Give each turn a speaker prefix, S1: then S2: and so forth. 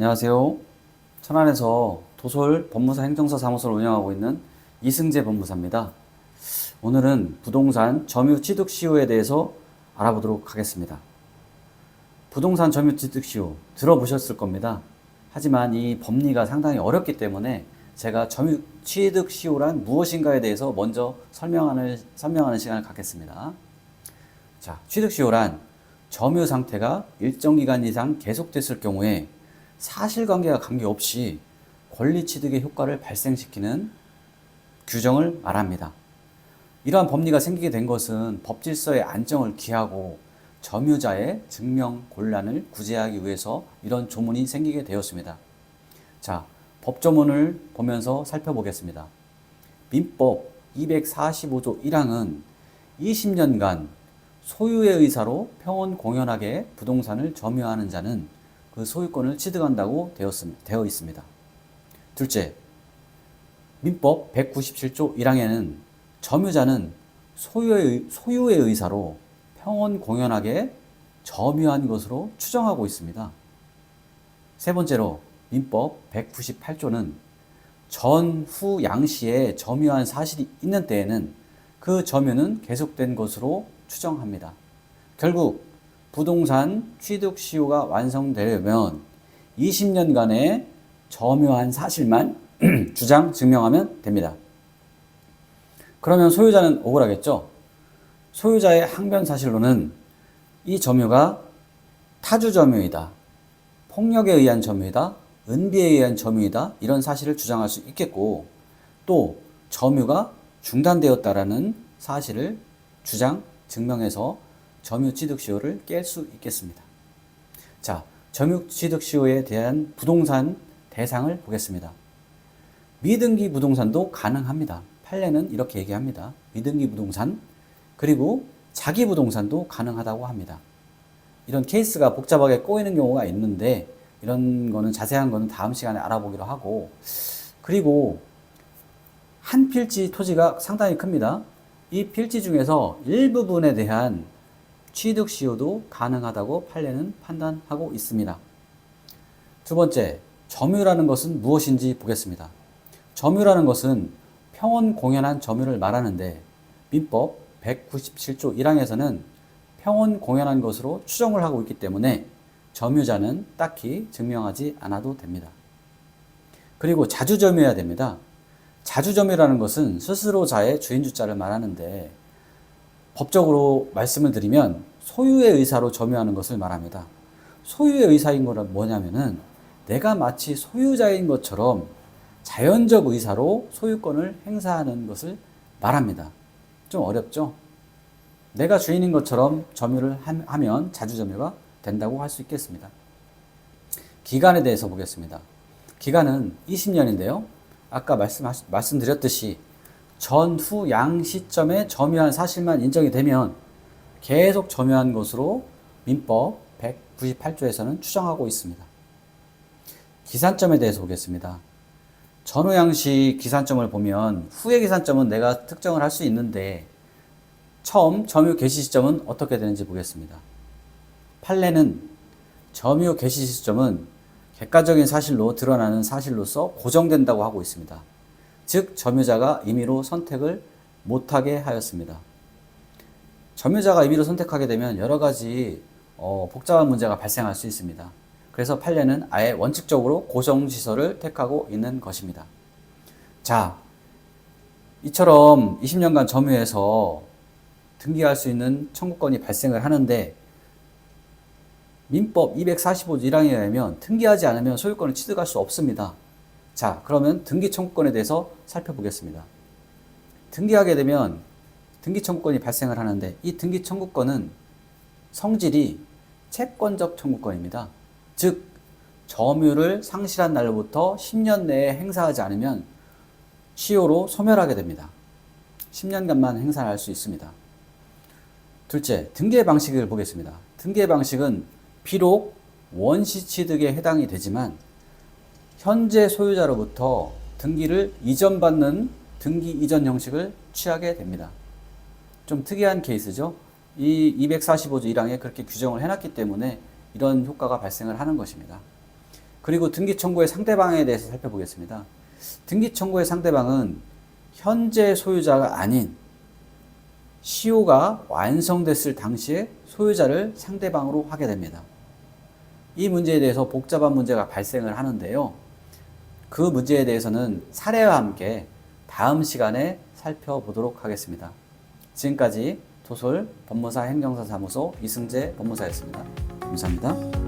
S1: 안녕하세요. 천안에서 도솔 법무사 행정사 사무소를 운영하고 있는 이승재 법무사입니다. 오늘은 부동산 점유 취득 시효에 대해서 알아보도록 하겠습니다. 부동산 점유 취득 시효 들어보셨을 겁니다. 하지만 이 법리가 상당히 어렵기 때문에 제가 점유 취득 시효란 무엇인가에 대해서 먼저 설명하는 시간을 갖겠습니다. 자, 취득 시효란 점유 상태가 일정 기간 이상 계속됐을 경우에 사실관계와 관계없이 권리 취득의 효과를 발생시키는 규정을 말합니다. 이러한 법리가 생기게 된 것은 법질서의 안정을 기하고 점유자의 증명 곤란을 구제하기 위해서 이런 조문이 생기게 되었습니다. 자, 법조문을 보면서 살펴보겠습니다. 민법 245조 1항은 20년간 소유의 의사로 평온 공연하게 부동산을 점유하는 자는 그 소유권을 취득한다고 되어 있습니다. 둘째, 민법 197조 1항에는 점유자는 소유의 의사로 평온 공연하게 점유한 것으로 추정하고 있습니다. 세 번째로 민법 198조는 전후 양시에 점유한 사실이 있는 때에는 그 점유는 계속된 것으로 추정합니다. 결국 부동산 취득 시효가 완성되려면 20년간의 점유한 사실만 주장 증명하면 됩니다. 그러면 소유자는 억울하겠죠? 소유자의 항변 사실로는 이 점유가 타주 점유이다, 폭력에 의한 점유이다, 은비에 의한 점유이다 이런 사실을 주장할 수 있겠고, 또 점유가 중단되었다라는 사실을 주장 증명해서 점유 취득 시효를 깰 수 있겠습니다. 자, 점유 취득 시효에 대한 부동산 대상을 보겠습니다. 미등기 부동산도 가능합니다. 판례는 이렇게 얘기합니다. 미등기 부동산 그리고 자기 부동산도 가능하다고 합니다. 이런 케이스가 복잡하게 꼬이는 경우가 있는데 이런 거는 자세한 거는 다음 시간에 알아보기로 하고, 그리고 한 필지 토지가 상당히 큽니다. 이 필지 중에서 일부분에 대한 취득 시효도 가능하다고 판례는 판단하고 있습니다. 두 번째, 점유라는 것은 무엇인지 보겠습니다. 점유라는 것은 평온 공연한 점유를 말하는데 민법 197조 1항에서는 평온 공연한 것으로 추정을 하고 있기 때문에 점유자는 딱히 증명하지 않아도 됩니다. 그리고 자주점유해야 됩니다. 자주점유라는 것은 스스로 자의 주인주자를 말하는데 법적으로 말씀을 드리면 소유의 의사로 점유하는 것을 말합니다. 소유의 의사인 거는 뭐냐면은 내가 마치 소유자인 것처럼 자연적 의사로 소유권을 행사하는 것을 말합니다. 좀 어렵죠? 내가 주인인 것처럼 점유를 하면 자주점유가 된다고 할 수 있겠습니다. 기간에 대해서 보겠습니다. 기간은 20년인데요. 아까 말씀드렸듯이 전후 양 시점에 점유한 사실만 인정이 되면 계속 점유한 것으로 민법 198조에서는 추정하고 있습니다. 기산점에 대해서 보겠습니다. 전후 양시 기산점을 보면 후의 기산점은 내가 특정을 할 수 있는데 처음 점유 개시 시점은 어떻게 되는지 보겠습니다. 판례는 점유 개시 시점은 객관적인 사실로 드러나는 사실로서 고정된다고 하고 있습니다. 즉 점유자가 임의로 선택을 못하게 하였습니다. 점유자가 임의로 선택하게 되면 여러 가지 복잡한 문제가 발생할 수 있습니다. 그래서 판례는 아예 원칙적으로 고정시설을 택하고 있는 것입니다. 자, 이처럼 20년간 점유해서 등기할 수 있는 청구권이 발생을 하는데 민법 245조 1항에 의하면 등기하지 않으면 소유권을 취득할 수 없습니다. 자, 그러면 등기 청구권에 대해서 살펴보겠습니다. 등기하게 되면 등기 청구권이 발생을 하는데 이 등기 청구권은 성질이 채권적 청구권입니다. 즉 점유를 상실한 날로부터 10년 내에 행사하지 않으면 시효로 소멸하게 됩니다. 10년간만 행사를 할 수 있습니다. 둘째, 등기의 방식을 보겠습니다. 등기의 방식은 비록 원시 취득에 해당이 되지만 현재 소유자로부터 등기를 이전받는 등기 이전 형식을 취하게 됩니다. 좀 특이한 케이스죠. 이 245조 1항에 그렇게 규정을 해놨기 때문에 이런 효과가 발생을 하는 것입니다. 그리고 등기 청구의 상대방에 대해서 살펴보겠습니다. 등기 청구의 상대방은 현재 소유자가 아닌 시효가 완성됐을 당시에 소유자를 상대방으로 하게 됩니다. 이 문제에 대해서 복잡한 문제가 발생을 하는데요. 그 문제에 대해서는 사례와 함께 다음 시간에 살펴보도록 하겠습니다. 지금까지 도솔 법무사 행정사 사무소 이승재 법무사였습니다. 감사합니다.